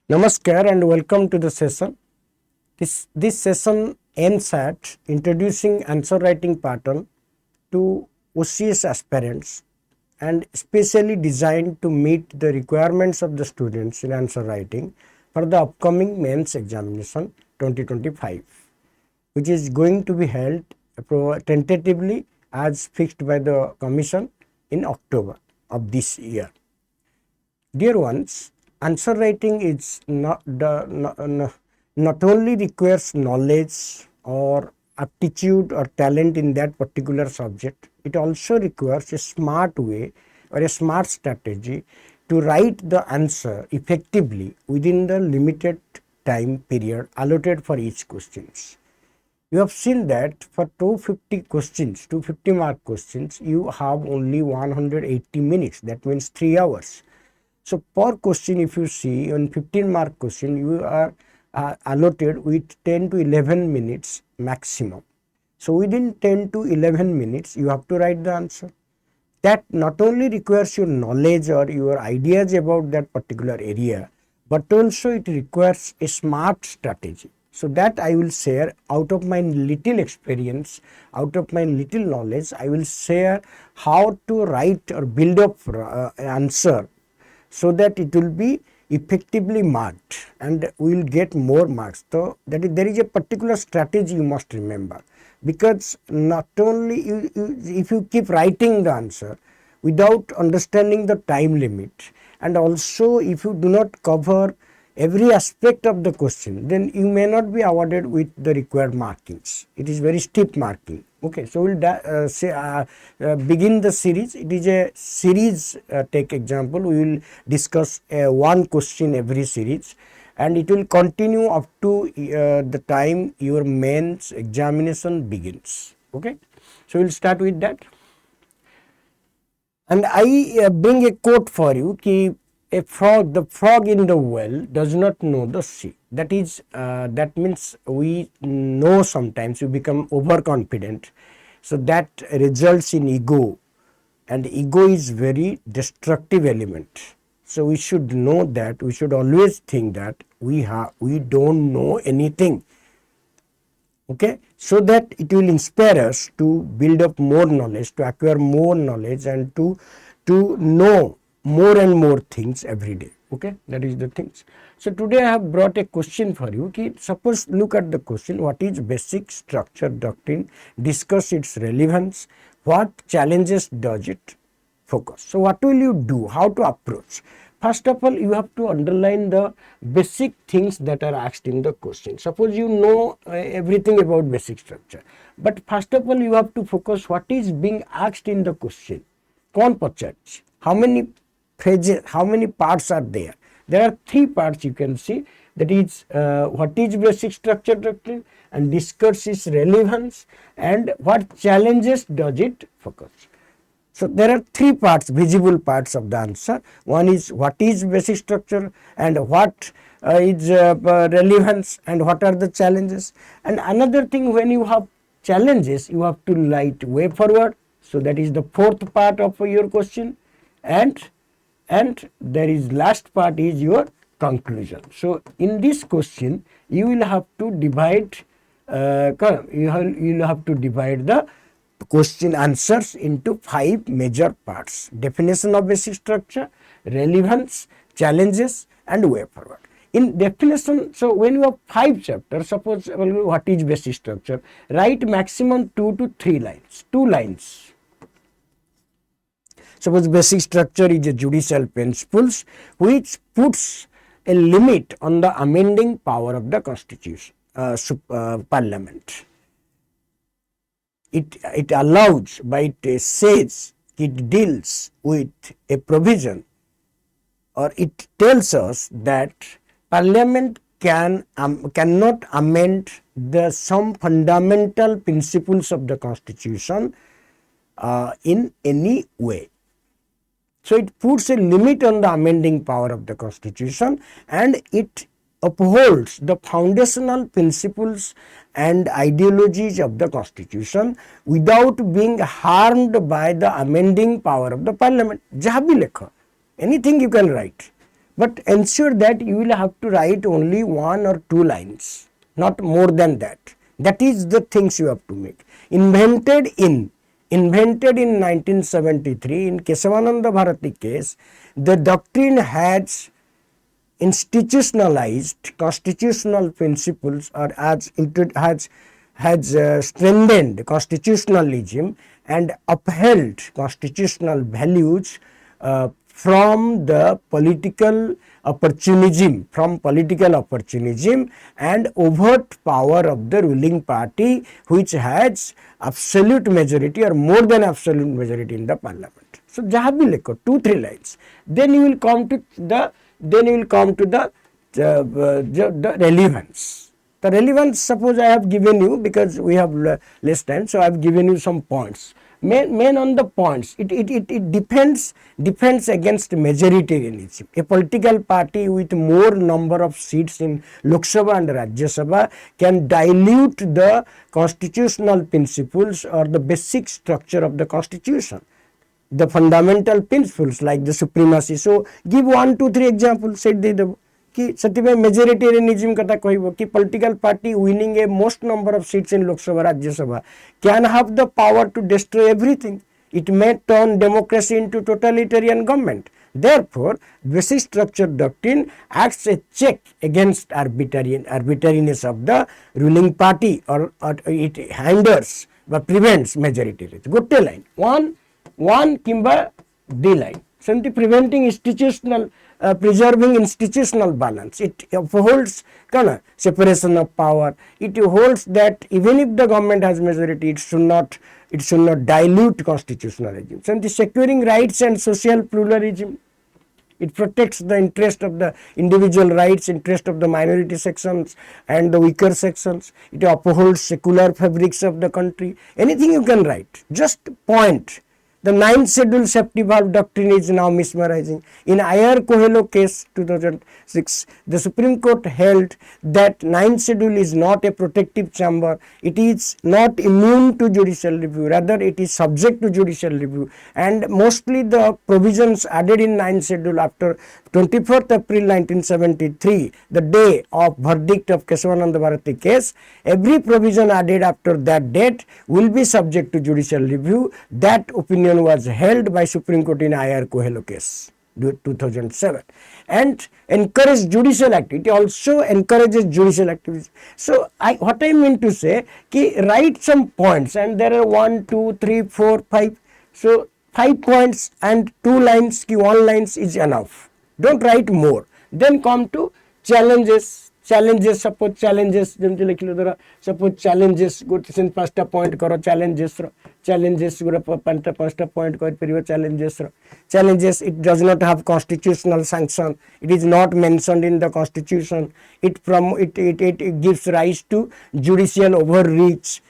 Namaskar and welcome to the session. This session aims at introducing answer writing pattern to OCS aspirants and specially designed to meet the requirements of the students in answer writing for the upcoming mains examination 2025, which is going to be held tentatively as fixed by the commission in October of this year. Dear ones, answer writing is not only requires knowledge or aptitude or talent in that particular subject, it also requires a smart way or a smart strategy to write the answer effectively within the limited time period allotted for each questions. You have seen that for 250 questions, 250 mark questions, you have only 180 minutes, that means 3 hours. So per question, if you see on 15 mark question, you are allotted with 10 to 11 minutes maximum. So within 10 to 11 minutes, you have to write the answer. That not only requires your knowledge or your ideas about that particular area, but also it requires a smart strategy. So that I will share out of my little experience, out of my little knowledge, I will share how to write or build up answer so that it will be effectively marked and we will get more marks. So that is, there is a particular strategy you must remember, because not only if you keep writing the answer without understanding the time limit, and also if you do not cover every aspect of the question, then you may not be awarded with the required markings. It is very steep marking. Okay, so we'll begin the series. It is a series. Take example. We will discuss one question every series, and it will continue up to the time your mains examination begins. Okay, so we'll start with that. And I bring a quote for you. The frog in the well does not know the sea. That is, that means we know sometimes we become overconfident. So that results in ego, and ego is very destructive element. So we should know that, we should always think that we don't know anything. Okay, so that it will inspire us to build up more knowledge, to acquire more knowledge, and to know more and more things every day. Okay, that is the things. So today I have brought a question for you. Suppose look at the question: what is basic structure doctrine? Discuss its relevance. What challenges does it focus? So what will you do? How to approach? First of all, you have to underline the basic things that are asked in the question. Suppose you know everything about basic structure, but first of all you have to focus what is being asked in the question. Kaun pachharchi? How many phrases, how many parts are there? There are 3 parts you can see. That is, what is basic structure doctrine, and discuss its relevance, and what challenges does it focus. So there are 3 parts, visible parts of the answer. One is what is basic structure, and what is relevance, and what are the challenges. And another thing, when you have challenges, you have to write way forward. So that is the 4th part of your question, and there is last part is your conclusion. So in this question you will have to divide the question answers into 5 major parts: definition of basic structure, relevance, challenges, and way forward. In definition, so when you have 5 chapters, suppose what is basic structure, write maximum 2 to 3 lines, 2 lines. Suppose basic structure is a judicial principles which puts a limit on the amending power of the constitution, parliament. It allows, but it says, it deals with a provision, or it tells us that parliament cannot amend some fundamental principles of the constitution in any way. So it puts a limit on the amending power of the constitution, and it upholds the foundational principles and ideologies of the constitution without being harmed by the amending power of the parliament. Jaha bhi lekho, anything you can write, but ensure that you will have to write only 1 or 2 lines, not more than that. That is the things you have to make. Invented in 1973 in Kesavananda Bharati case, the doctrine has institutionalized constitutional principles, or has strengthened constitutionalism and upheld constitutional values from the political opportunism and overt power of the ruling party, which has absolute majority or more than absolute majority in the parliament. So jaha bhi lekho 2-3 lines, then you will come to the relevance. The relevance, suppose I have given you, because we have less time, so I have given you some points. Main on the points, it depends against majoritarianism. A political party with more number of seats in Lok Sabha and Rajya Sabha can dilute the constitutional principles or the basic structure of the constitution, the fundamental principles like the supremacy. So give 1, 2, 3 examples, said they the कि सतिबे majoritarianism कथा कहबो कि political party winning a most number of seats in Lok Sabha Rajya Sabha can have the power to destroy everything. It may turn democracy into totalitarian government. Therefore, basic structure doctrine acts a check against arbitrariness of the ruling party, or it hinders or prevents majoritarianism. Good line. One kimba D line. Something preventing institutional preserving institutional balance. It upholds separation of power. It holds that even if the government has majority, it should not dilute constitutional regime. So, securing rights and social pluralism. It protects the interest of the individual rights, interest of the minority sections and the weaker sections. It upholds secular fabrics of the country. Anything you can write, just point. The 9th schedule safety valve doctrine is now mesmerizing. In I.R. Coelho case 2006, the Supreme Court held that 9th schedule is not a protective chamber. It is not immune to judicial review. Rather, it is subject to judicial review. And mostly the provisions added in 9th schedule after 24th April 1973, the day of verdict of Kesavananda Bharati case, every provision added after that date will be subject to judicial review. That opinion was held by Supreme Court in I.R. Coelho case 2007, and encouraged judicial activity. It also encourages judicial activities. So what I mean to say, write some points, and there are 1, 2, 3, 4, 5. So 5 points and 2 lines, 1 lines is enough. Don't write more. Then come to challenges. Suppose challenges, suppose challenges, go to 5sta point karo challenges gura 5sta point kari peribo challenges. It does not have constitutional sanction. It is not mentioned in the constitution. It gives rise to judicial overreach.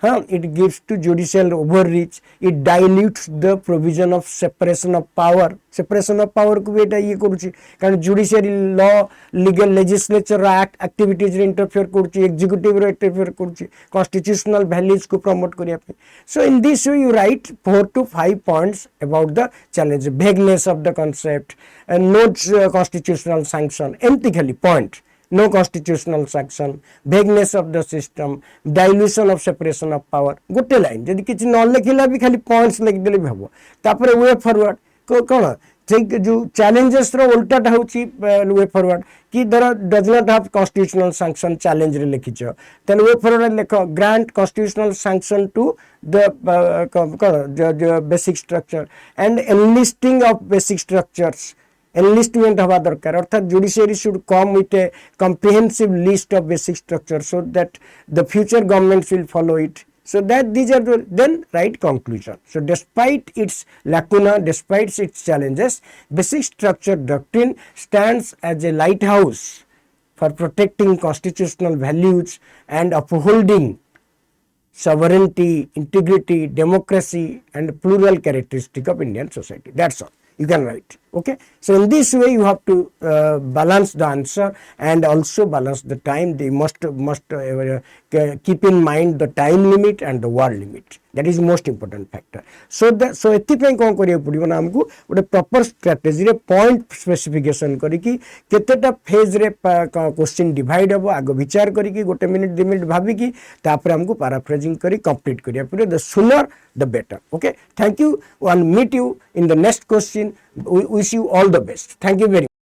It gives to judicial overreach. It dilutes the provision of separation of power. Separation of power को भी ये करूँची कारण judiciary law, legal legislature activities interfere करूँची, executive interfere करूँची, constitutional values को promote करिया पे. So in this way you write 4 to 5 points about the challenge, vagueness of the concept, and no constitutional sanction. Emphatically point. No constitutional sanction, vagueness of the system, dilution of separation of power. Good line. जदि किसी न लिखिला भी खाली points लिख देले भी हबो. तापरे way forward कोन ठीक जो challenges रो उल्टा होची way forward कि there does not have constitutional sanction challenge रे लिखिछ. Then way forward लिखो grant constitutional sanction to the basic structure and enlisting of basic structures. Enlistment हवा दरकार अर्थात judiciary should come with a comprehensive list of basic structures so that the future governments will follow it. So that these are the then right conclusion. So despite its lacuna, despite its challenges, basic structure doctrine stands as a lighthouse for protecting constitutional values and upholding sovereignty, integrity, democracy and plural characteristic of Indian society. That's all. You can write. Okay. So in this way you have to balance the answer and also balance the time. They must keep in mind the time limit and the word limit. That is most important factor so एथिपाई कौन करिया पड़िबो ना हमको गोटे proper strategy रे point specification करिकी केतेटा फेज रे क्वेश्चन डिवाइड हबो आगो विचार करिकी गोटे मिनिट 2 मिनिट भाबिकी तापर हमको पैराफ्रेजिंग करी कंप्लीट करिया पड़िबो the sooner the better okay thank you one meet you in the next question wish you all the best thank you very